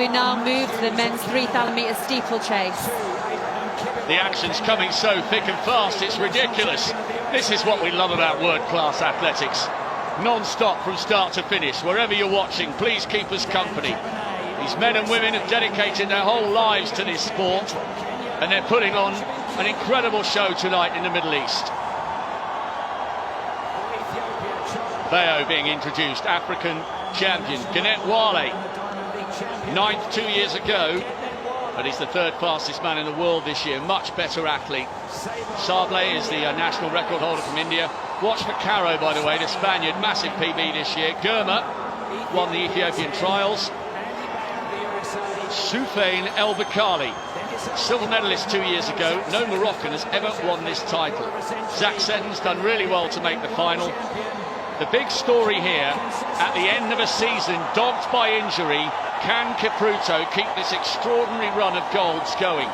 we now move to the men's 3,000 metre steeplechase. The action's coming so thick and fast, it's ridiculous. This is what we love about world-class athletics. Non-stop from start to finish. Wherever you're watching, please keep us company. These men and women have dedicated their whole lives to this sport, and they're putting on an incredible show tonight in the Middle East. Bayo being introduced, African champion. Genet Wale, 9th 2 years ago, but he's the third fastest man in the world this year. Much better athlete. Sable is the national record holder from India. Watch for Caro, by the way, the Spaniard, massive PB this year. Girma won the Ethiopian trials. Soufiane El Bakali, silver medalist 2 years ago. No Moroccan has ever won this title. Zach Seddon's done really well to make the final. The big story here, at the end of a season dogged by injury, can Kipruto keep this extraordinary run of golds going?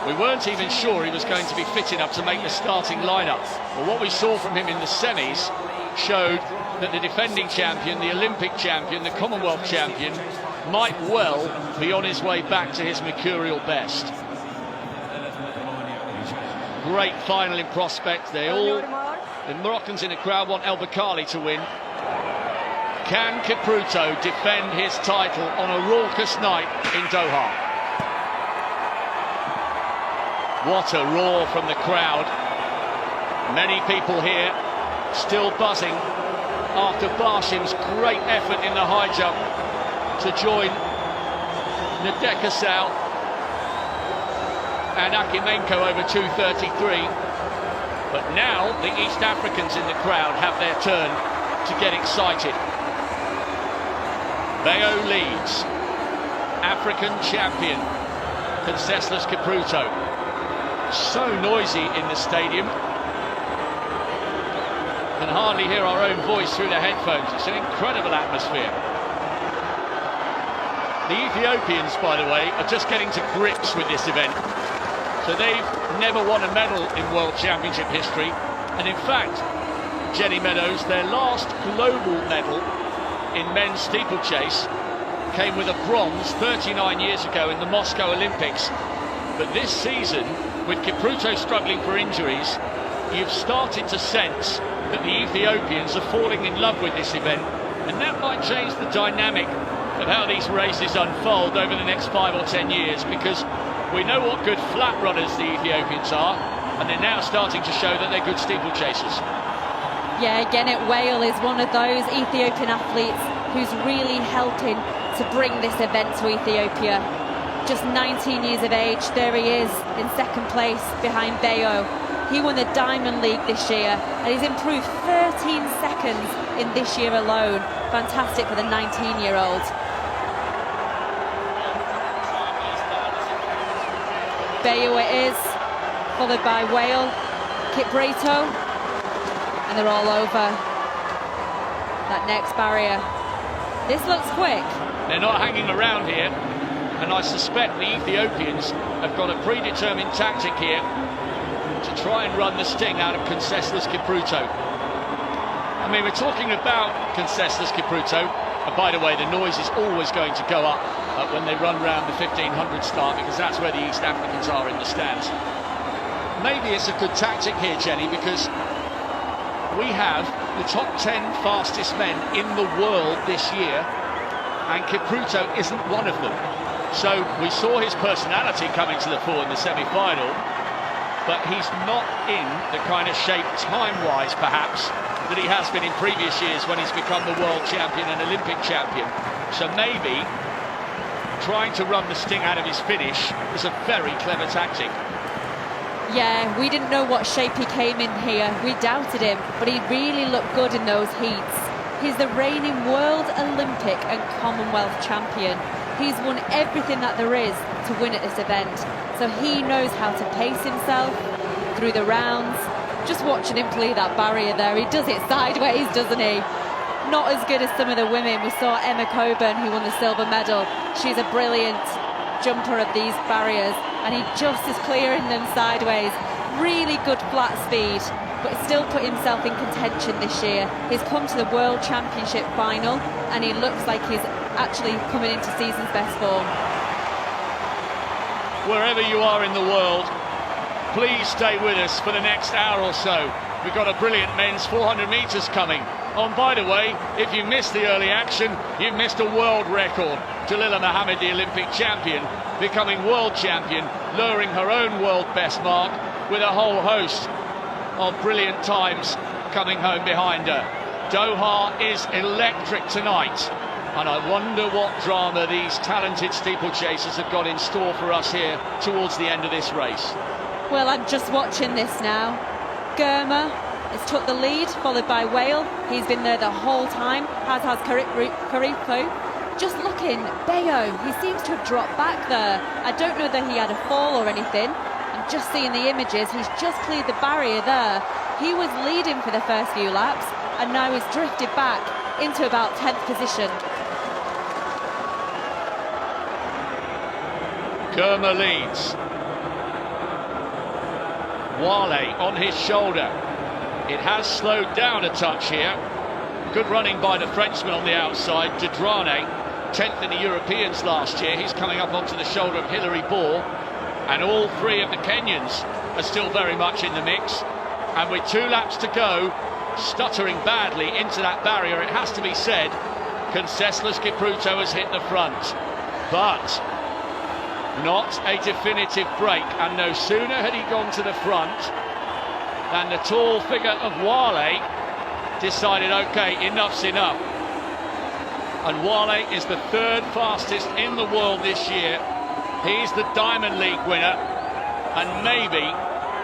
We weren't even sure he was going to be fit enough to make the starting lineup. But what we saw from him in the semis showed that the defending champion, the Olympic champion, the Commonwealth champion, might well be on his way back to his mercurial best. Great final in prospect. The Moroccans in the crowd want El Bakali to win. Can Kipruto defend his title on a raucous night in Doha? What a roar from the crowd. Many people here still buzzing after Barshim's great effort in the high jump to join Ndekasau and Akimenko over 2:33. But now the East Africans in the crowd have their turn to get excited. Bayo leads. African champion Conseslus Kipruto. So noisy in the stadium. Can hardly hear our own voice through the headphones. It's an incredible atmosphere. The Ethiopians, by the way, are just getting to grips with this event. So they've never won a medal in World Championship history. And in fact, Jenny Meadows, their last global medal in men's steeplechase came with a bronze 39 years ago in the Moscow Olympics. But this season, with Kipruto struggling for injuries, you've started to sense that the Ethiopians are falling in love with this event, and that might change the dynamic of how these races unfold over the next 5 or 10 years, because we know what good flat runners the Ethiopians are, and they're now starting to show that they're good steeplechasers. Yeah, Genet Wale is one of those Ethiopian athletes who's really helping to bring this event to Ethiopia. Just 19 years of age, there he is in second place behind Bayo. He won the Diamond League this year and he's improved 13 seconds in this year alone. Fantastic for the 19-year-old. Bayo it is, followed by Wale, Kipruto, and they're all over that next barrier. This looks quick. They're not hanging around here, and I suspect the Ethiopians have got a predetermined tactic here to try and run the sting out of Conseslus Kipruto. I mean, we're talking about Conseslus Kipruto, and by the way, the noise is always going to go up when they run round the 1500 start, because that's where the East Africans are in the stands. Maybe it's a good tactic here, Jenny, because we have the top 10 fastest men in the world this year, and Kipruto isn't one of them. So we saw his personality coming to the fore in the semi-final, but he's not in the kind of shape, time-wise perhaps, that he has been in previous years when he's become the world champion and Olympic champion. So maybe trying to run the sting out of his finish is a very clever tactic. Yeah, we didn't know what shape he came in here. We doubted him, but he really looked good in those heats. He's the reigning world, Olympic and Commonwealth champion. He's won everything that there is to win at this event. So he knows how to pace himself through the rounds. Just watching him play that barrier there, he does it sideways, doesn't he? Not as good as some of the women. We saw Emma Coburn, who won the silver medal. She's a brilliant jumper of these barriers, and he just is clearing them sideways. Really good flat speed, but still put himself in contention this year. He's come to the World Championship final, and he looks like he's actually coming into season's best form. Wherever you are in the world, please stay with us for the next hour or so. We've got a brilliant men's 400 metres coming. Oh, and by the way, if you missed the early action, you've missed a world record. Jalila Mohammed, the Olympic champion, becoming world champion, lowering her own world best mark with a whole host of brilliant times coming home behind her. Doha is electric tonight, and I wonder what drama these talented steeplechasers have got in store for us here towards the end of this race. Well, I'm just watching this now. Germa has took the lead, followed by Whale. He's been there the whole time, as has Karipo. Just looking, Bayo, he seems to have dropped back there. I don't know that he had a fall or anything. I'm just seeing the images. He's just cleared the barrier there. He was leading for the first few laps, and now he's drifted back into about 10th position. Germa leads. Wale on his shoulder. It has slowed down a touch here. Good running by the Frenchman on the outside, Dedrane, 10th in the Europeans last year. He's coming up onto the shoulder of Hilary Ball, and all three of the Kenyans are still very much in the mix. And with 2 laps to go, stuttering badly into that barrier, it has to be said, Conseslus Kipruto has hit the front, but not a definitive break. And no sooner had he gone to the front than the tall figure of Wale decided, okay, enough's enough. And Wale is the 3rd fastest in the world this year. He's the Diamond League winner, and maybe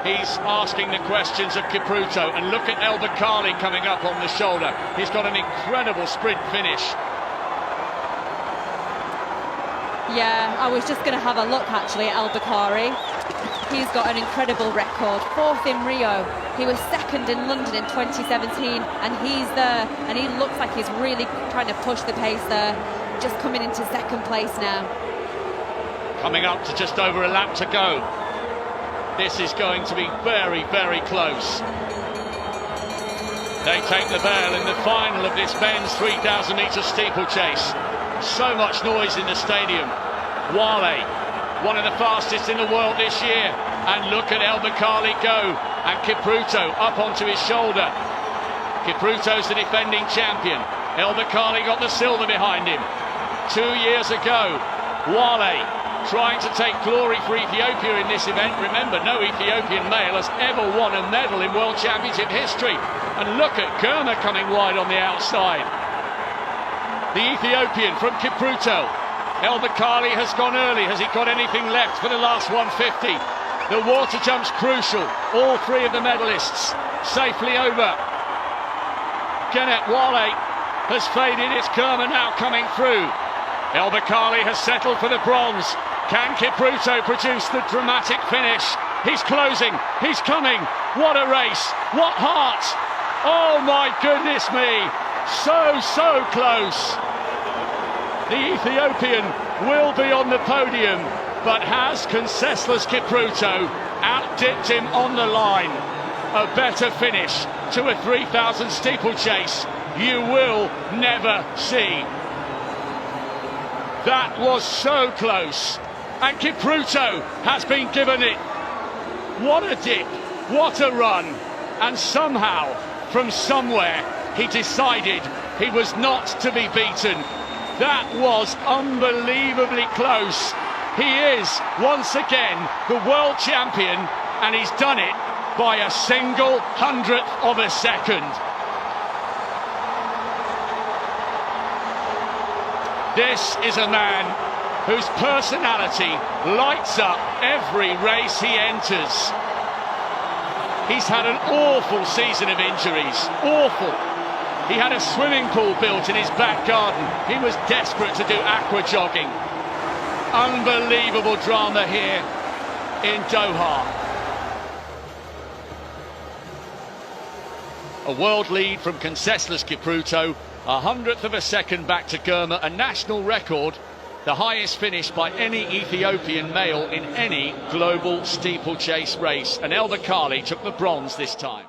he's asking the questions of Kipruto. And look at El Bakali coming up on the shoulder. He's got an incredible sprint finish. Yeah, I was just going to have a look actually at El Bakari. He's got an incredible record, 4th in Rio. He was 2nd in London in 2017, and he's there, and he looks like he's really trying to push the pace there, just coming into 2nd place now. Coming up to just over a lap to go. This is going to be very, very close. They take the bell in the final of this men's 3,000 metre steeplechase. So much noise in the stadium. Wale, one of the fastest in the world this year. And look at El Bakali go. And Kipruto up onto his shoulder. Kipruto's the defending champion. El Bakali got the silver behind him 2 years ago. Wale trying to take glory for Ethiopia in this event. Remember, no Ethiopian male has ever won a medal in World Championship history. And look at Germa coming wide on the outside. The Ethiopian from Kipruto. El Bakali has gone early. Has he got anything left for the last 150? The water jump's crucial. All 3 of the medalists safely over. Kenneth Wale has faded. It's Germa now coming through. El Bakali has settled for the bronze. Can Kipruto produce the dramatic finish? He's closing. He's coming. What a race. What heart. Oh my goodness me. So close. The Ethiopian will be on the podium, but has Conseslus Kipruto outdipped him on the line? A better finish to a 3,000 steeplechase you will never see. That was so close, and Kipruto has been given it. What a dip, what a run, and somehow, from somewhere, he decided he was not to be beaten. That was unbelievably close. He is, once again, the world champion, and he's done it by a single 100th of a second. This is a man whose personality lights up every race he enters. He's had an awful season of injuries, awful. He had a swimming pool built in his back garden. He was desperate to do aqua jogging. Unbelievable drama here in Doha. A world lead from Conseslus Kipruto, 100th of a second back to Germa, a national record, the highest finish by any Ethiopian male in any global steeplechase race. And El Bakali took the bronze this time.